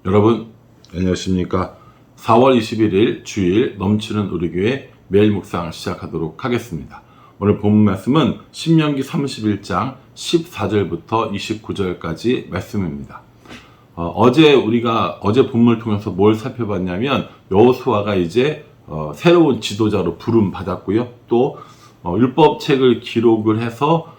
여러분 안녕하십니까. 4월 21일 주일 넘치는 우리 교회 매일 묵상 시작하도록 하겠습니다. 오늘 본문 말씀은 신명기 31장 14절부터 29절까지 말씀입니다. 우리가 어제 본문을 통해서 뭘 살펴봤냐면 여호수아가 이제 새로운 지도자로 부름 받았고요. 또 율법책을 기록을 해서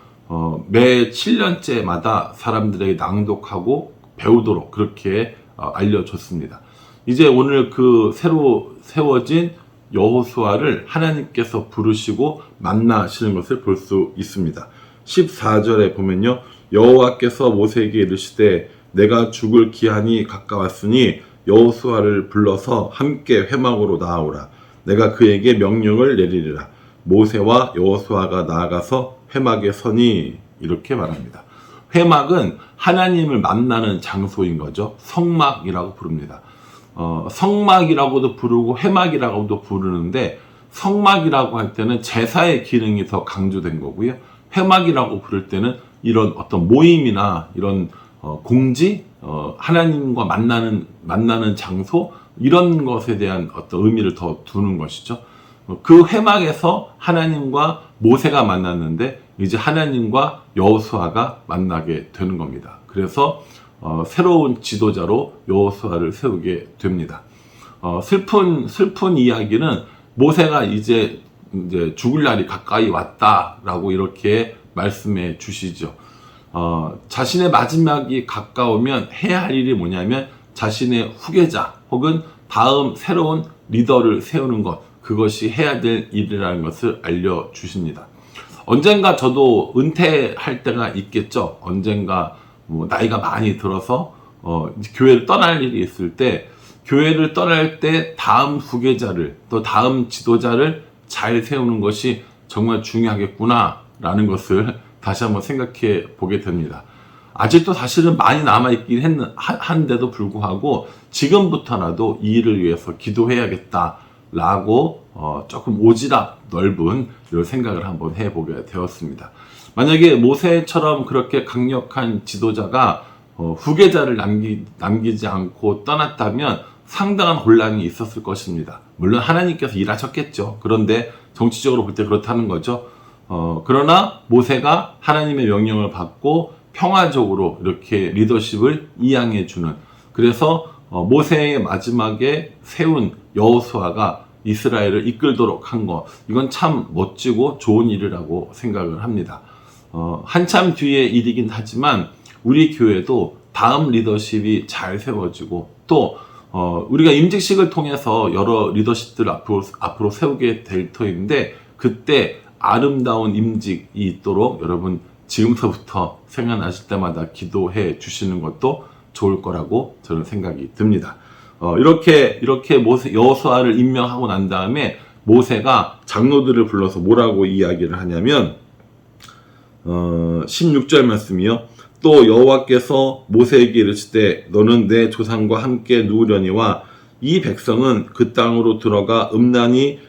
매 7년째마다 사람들에게 낭독하고 배우도록 그렇게 알려줬습니다. 이제 오늘 그 새로 세워진 여호수아를 하나님께서 부르시고 만나시는 것을 볼 수 있습니다. 14절에 보면요, 여호와께서 모세에게 이르시되 내가 죽을 기한이 가까웠으니 여호수아를 불러서 함께 회막으로 나아오라. 내가 그에게 명령을 내리리라. 모세와 여호수아가 나아가서 회막에 서니, 이렇게 말합니다. 회막은 하나님을 만나는 장소인 거죠. 성막이라고 부릅니다. 성막이라고도 부르고 회막이라고도 부르는데, 성막이라고 할 때는 제사의 기능이 더 강조된 거고요. 회막이라고 부를 때는 이런 어떤 모임이나 이런 공지, 하나님과 만나는 장소, 이런 것에 대한 어떤 의미를 더 두는 것이죠. 그 회막에서 하나님과 모세가 만났는데 이제 하나님과 여호수아가 만나게 되는 겁니다. 그래서 새로운 지도자로 여호수아를 세우게 됩니다. 슬픈 이야기는 모세가 이제 죽을 날이 가까이 왔다라고 이렇게 말씀해 주시죠. 자신의 마지막이 가까우면 해야 할 일이 뭐냐면 자신의 후계자 혹은 다음 새로운 리더를 세우는 것, 그것이 해야 될 일이라는 것을 알려주십니다. 언젠가 저도 은퇴할 때가 있겠죠. 언젠가 나이가 많이 들어서 교회를 떠날 일이 있을 때, 교회를 떠날 때 다음 후계자를, 또 다음 지도자를 잘 세우는 것이 정말 중요하겠구나 라는 것을 다시 한번 생각해 보게 됩니다. 아직도 사실은 많이 남아있긴 한데도 불구하고 지금부터라도 이 일을 위해서 기도해야겠다 라고 조금 오지랖 넓은 이런 생각을 한번 해보게 되었습니다. 만약에 모세처럼 그렇게 강력한 지도자가 후계자를 남기지 않고 떠났다면 상당한 혼란이 있었을 것입니다. 물론 하나님께서 일하셨겠죠. 그런데 정치적으로 볼 때 그렇다는 거죠. 그러나 모세가 하나님의 명령을 받고 평화적으로 이렇게 리더십을 이양해 주는, 그래서 모세의 마지막에 세운 여호수아가 이스라엘을 이끌도록 한 것, 이건 참 멋지고 좋은 일이라고 생각을 합니다. 한참 뒤의 일이긴 하지만 우리 교회도 다음 리더십이 잘 세워지고, 또 우리가 임직식을 통해서 여러 리더십들을 앞으로 세우게 될 터인데, 그때 아름다운 임직이 있도록 여러분 지금서부터 생각나실 때마다 기도해 주시는 것도 좋을 거라고 저는 생각이 듭니다. 이렇게 여호수아를 임명하고 난 다음에 모세가 장로들을 불러서 뭐라고 이야기를 하냐면 16절 말씀이요. 또 여호와께서 모세에게 이르시되 너는 내 조상과 함께 누우려니와 이 백성은 그 땅으로 들어가 음란히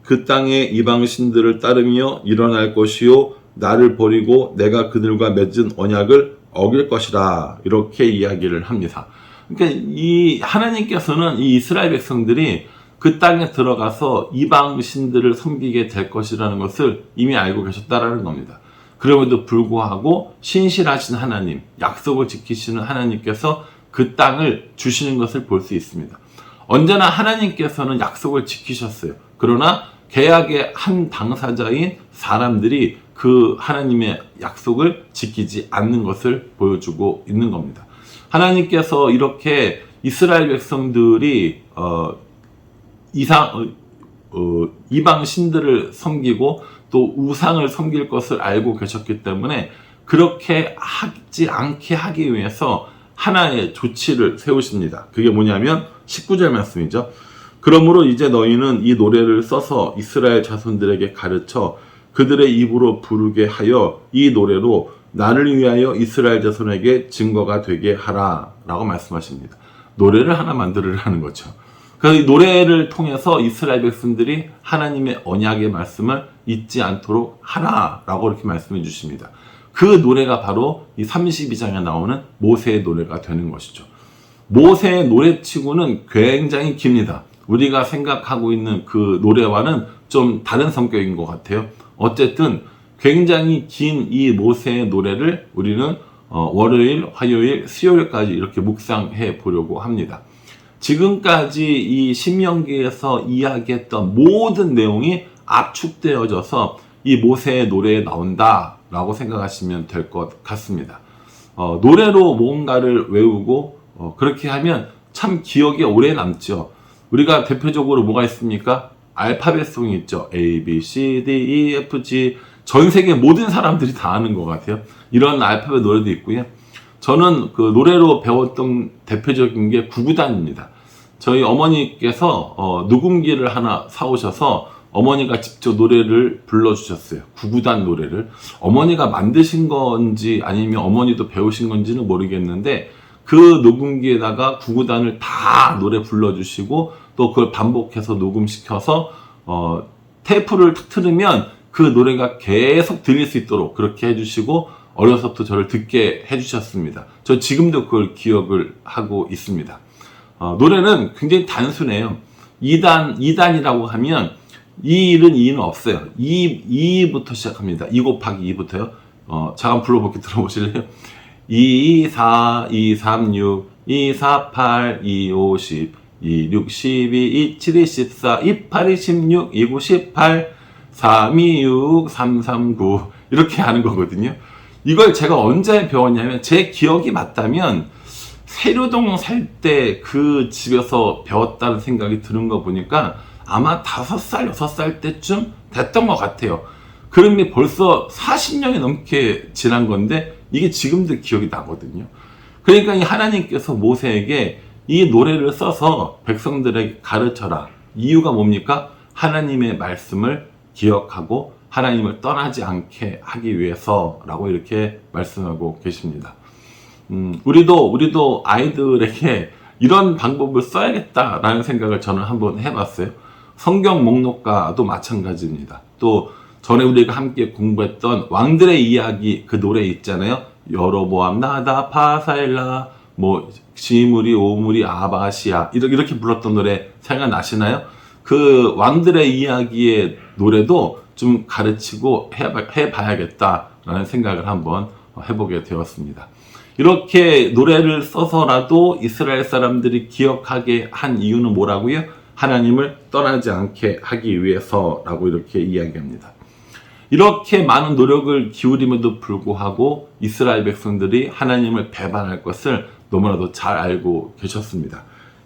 그 땅의 이방 신들을 따르며 일어날 것이요 나를 버리고 내가 그들과 맺은 언약을 어길 것이라, 이렇게 이야기를 합니다. 그러니까 이 하나님께서는 이 이스라엘 백성들이 그 땅에 들어가서 이방 신들을 섬기게 될 것이라는 것을 이미 알고 계셨다라는 겁니다. 그럼에도 불구하고 신실하신 하나님, 약속을 지키시는 하나님께서 그 땅을 주시는 것을 볼 수 있습니다. 언제나 하나님께서는 약속을 지키셨어요. 그러나 계약의 한 당사자인 사람들이 그 하나님의 약속을 지키지 않는 것을 보여주고 있는 겁니다. 하나님께서 이렇게 이스라엘 백성들이 이방 신들을 섬기고 또 우상을 섬길 것을 알고 계셨기 때문에 그렇게 하지 않게 하기 위해서 하나의 조치를 세우십니다. 그게 뭐냐면 19절 말씀이죠. 그러므로 이제 너희는 이 노래를 써서 이스라엘 자손들에게 가르쳐 그들의 입으로 부르게 하여 이 노래로 나를 위하여 이스라엘 자손에게 증거가 되게 하라 라고 말씀하십니다. 노래를 하나 만들으라는 거죠. 그래서 이 노래를 통해서 이스라엘 백성들이 하나님의 언약의 말씀을 잊지 않도록 하라라고 이렇게 말씀해 주십니다. 그 노래가 바로 이 32장에 나오는 모세의 노래가 되는 것이죠. 모세의 노래치고는 굉장히 깁니다. 우리가 생각하고 있는 그 노래와는 좀 다른 성격인 것 같아요. 어쨌든 굉장히 긴 이 모세의 노래를 우리는 월요일, 화요일, 수요일까지 이렇게 묵상해 보려고 합니다. 지금까지 이 신명기에서 이야기했던 모든 내용이 압축되어져서 이 모세의 노래에 나온다라고 생각하시면 될 것 같습니다. 노래로 뭔가를 외우고 그렇게 하면 참 기억에 오래 남죠. 우리가 대표적으로 뭐가 있습니까? 알파벳송이 있죠. A, B, C, D, E, F, G. 전 세계 모든 사람들이 다 아는 것 같아요. 이런 알파벳 노래도 있고요. 저는 그 노래로 배웠던 대표적인 게 구구단입니다. 저희 어머니께서 녹음기를 하나 사오셔서 어머니가 직접 노래를 불러주셨어요. 구구단 노래를. 어머니가 만드신 건지 아니면 어머니도 배우신 건지는 모르겠는데 그 녹음기에다가 구구단을 다 노래 불러주시고 또 그걸 반복해서 녹음시켜서 테이프를 탁 틀으면 그 노래가 계속 들릴 수 있도록 그렇게 해주시고 어려서부터 저를 듣게 해주셨습니다. 저 지금도 그걸 기억을 하고 있습니다. 노래는 굉장히 단순해요. 2단이라고 하면 2는 없어요. 2부터 시작합니다. 2 곱하기 2부터요. 잠깐 불러볼게 들어보실래요? 2, 4, 2, 3, 6, 2, 4, 8, 2, 5, 10, 2, 6, 12, 2, 7, 2, 14, 2, 8, 2, 16, 2, 9, 18, 3, 2, 6, 3, 3, 9 이렇게 하는 거거든요. 이걸 제가 언제 배웠냐면 제 기억이 맞다면 세류동 살 때 그 집에서 배웠다는 생각이 드는 거 보니까 아마 5살, 6살 때쯤 됐던 것 같아요. 그러면 벌써 40년이 넘게 지난 건데 이게 지금도 기억이 나거든요. 그러니까 이 하나님께서 모세에게 이 노래를 써서 백성들에게 가르쳐라. 이유가 뭡니까? 하나님의 말씀을 기억하고 하나님을 떠나지 않게 하기 위해서라고 이렇게 말씀하고 계십니다. 우리도 아이들에게 이런 방법을 써야겠다라는 생각을 저는 한번 해봤어요. 성경 목록과도 마찬가지입니다. 또 전에 우리가 함께 공부했던 왕들의 이야기 그 노래 있잖아요. 여로보암, 나답, 바사엘라, 뭐 시므리, 오므리, 아바시아 이렇게 불렀던 노래 생각나시나요? 그 왕들의 이야기의 노래도 좀 가르치고 해봐야겠다라는 생각을 한번 해보게 되었습니다. 이렇게 노래를 써서라도 이스라엘 사람들이 기억하게 한 이유는 뭐라고요? 하나님을 떠나지 않게 하기 위해서라고 이렇게 이야기합니다. 이렇게 많은 노력을 기울임에도 불구하고 이스라엘 백성들이 하나님을 배반할 것을 너무나도 잘 알고 계셨습니다.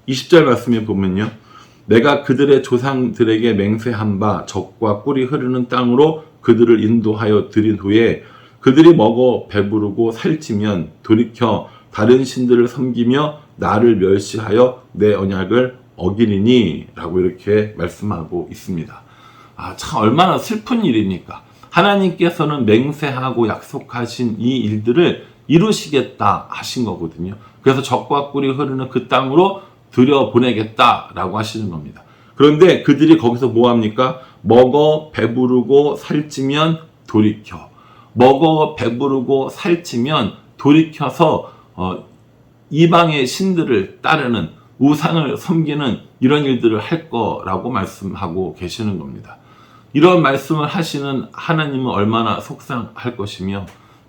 20절 말씀에 보면요. 내가 그들의 조상들에게 맹세한 바 적과 꿀이 흐르는 땅으로 그들을 인도하여 들인 후에 그들이 먹어 배부르고 살찌면 돌이켜 다른 신들을 섬기며 나를 멸시하여 내 언약을 어기리니 라고 이렇게 말씀하고 있습니다. 참 얼마나 슬픈 일입니까? 하나님께서는 맹세하고 약속하신 이 일들을 이루시겠다 하신 거거든요. 그래서 적과 꿀이 흐르는 그 땅으로 들여보내겠다라고 하시는 겁니다. 그런데 그들이 거기서 뭐 합니까? 먹어 배부르고 살찌면 돌이켜. 먹어 배부르고 살찌면 돌이켜서 이방의 신들을 따르는 우상을 섬기는 이런 일들을 할 거라고 말씀하고 계시는 겁니다. 이런 말씀을 하시는 하나님은 얼마나 속상할 것이며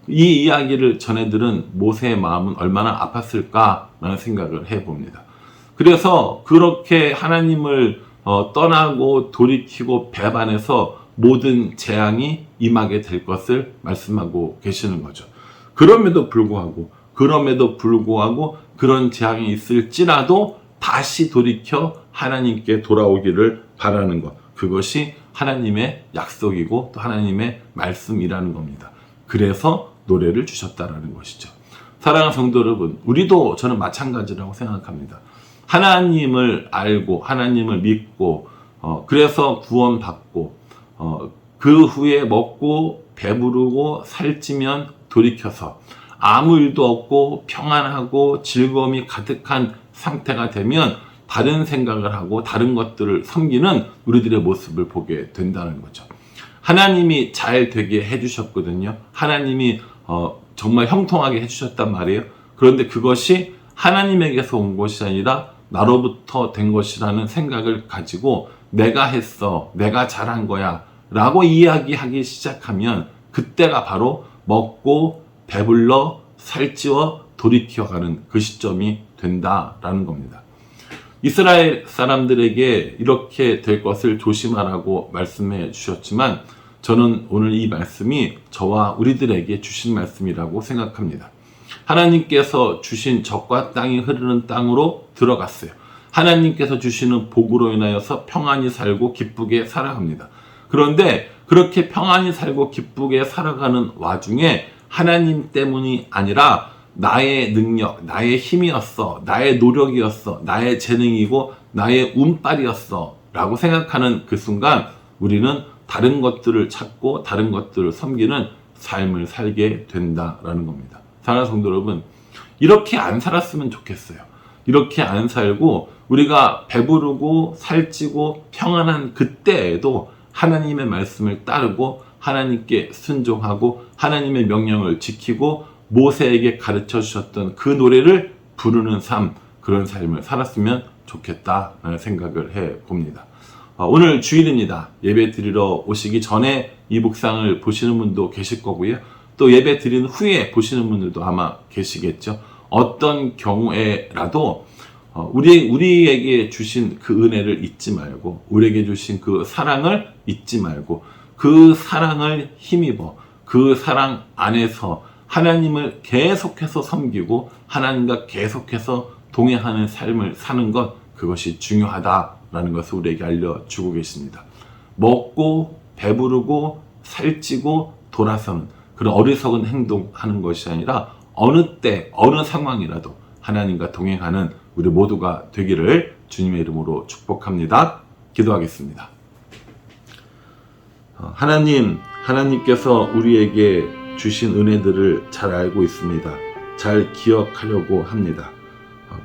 이 이야기를 전해들은 모세의 마음은 얼마나 아팠을까라는 생각을 해봅니다. 그래서 그렇게 하나님을 떠나고 돌이키고 배반해서 모든 재앙이 임하게 될 것을 말씀하고 계시는 거죠. 그럼에도 불구하고 그런 재앙이 있을지라도 다시 돌이켜 하나님께 돌아오기를 바라는 것. 그것이 하나님의 약속이고 또 하나님의 말씀이라는 겁니다. 그래서 노래를 주셨다라는 것이죠. 사랑하는 성도 여러분, 우리도 저는 마찬가지라고 생각합니다. 하나님을 알고 하나님을 믿고 그래서 구원받고 그 후에 먹고 배부르고 살찌면 돌이켜서 아무 일도 없고 평안하고 즐거움이 가득한 상태가 되면 다른 생각을 하고 다른 것들을 섬기는 우리들의 모습을 보게 된다는 거죠. 하나님이 잘 되게 해주셨거든요. 하나님이 정말 형통하게 해주셨단 말이에요. 그런데 그것이 하나님에게서 온 것이 아니라 나로부터 된 것이라는 생각을 가지고 내가 했어, 내가 잘한 거야 라고 이야기하기 시작하면 그때가 바로 먹고 배불러 살찌워 돌이켜가는 그 시점이 된다라는 겁니다. 이스라엘 사람들에게 이렇게 될 것을 조심하라고 말씀해 주셨지만 저는 오늘 이 말씀이 저와 우리들에게 주신 말씀이라고 생각합니다. 하나님께서 주신 젖과 땅이 흐르는 땅으로 들어갔어요. 하나님께서 주시는 복으로 인하여서 평안히 살고 기쁘게 살아갑니다. 그런데 그렇게 평안히 살고 기쁘게 살아가는 와중에 하나님 때문이 아니라 나의 능력, 나의 힘이었어, 나의 노력이었어, 나의 재능이고 나의 운빨이었어 라고 생각하는 그 순간 우리는 다른 것들을 찾고 다른 것들을 섬기는 삶을 살게 된다라는 겁니다. 사랑하는 성도 여러분, 이렇게 안 살았으면 좋겠어요. 이렇게 안 살고 우리가 배부르고 살찌고 평안한 그때에도 하나님의 말씀을 따르고 하나님께 순종하고 하나님의 명령을 지키고 모세에게 가르쳐 주셨던 그 노래를 부르는 삶, 그런 삶을 살았으면 좋겠다라는 생각을 해봅니다. 오늘 주일입니다. 예배 드리러 오시기 전에 이 묵상을 보시는 분도 계실 거고요. 또 예배 드리는 후에 보시는 분들도 아마 계시겠죠. 어떤 경우에라도 우리에게 주신 그 은혜를 잊지 말고 우리에게 주신 그 사랑을 잊지 말고 그 사랑을 힘입어 그 사랑 안에서 하나님을 계속해서 섬기고 하나님과 계속해서 동행하는 삶을 사는 것, 그것이 중요하다라는 것을 우리에게 알려주고 계십니다. 먹고 배부르고 살찌고 돌아서는 그런 어리석은 행동하는 것이 아니라 어느 때 어느 상황이라도 하나님과 동행하는 우리 모두가 되기를 주님의 이름으로 축복합니다. 기도하겠습니다. 하나님께서 우리에게 주신 은혜들을 잘 알고 있습니다. 잘 기억하려고 합니다.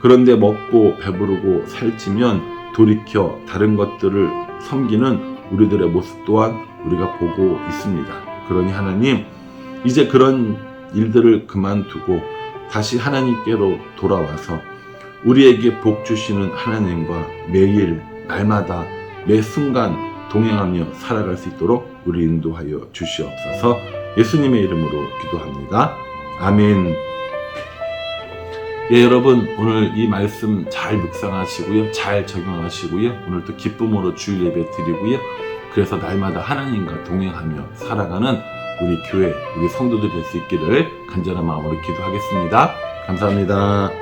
그런데 먹고 배부르고 살찌면 돌이켜 다른 것들을 섬기는 우리들의 모습 또한 우리가 보고 있습니다. 그러니 하나님, 이제 그런 일들을 그만두고 다시 하나님께로 돌아와서 우리에게 복 주시는 하나님과 매일 날마다 매 순간 동행하며 살아갈 수 있도록 우리 인도하여 주시옵소서. 예수님의 이름으로 기도합니다. 아멘. 예, 여러분 오늘 이 말씀 잘 묵상하시고요. 잘 적용하시고요. 오늘도 기쁨으로 주일 예배 드리고요. 그래서 날마다 하나님과 동행하며 살아가는 우리 교회, 우리 성도들 될 수 있기를 간절한 마음으로 기도하겠습니다. 감사합니다.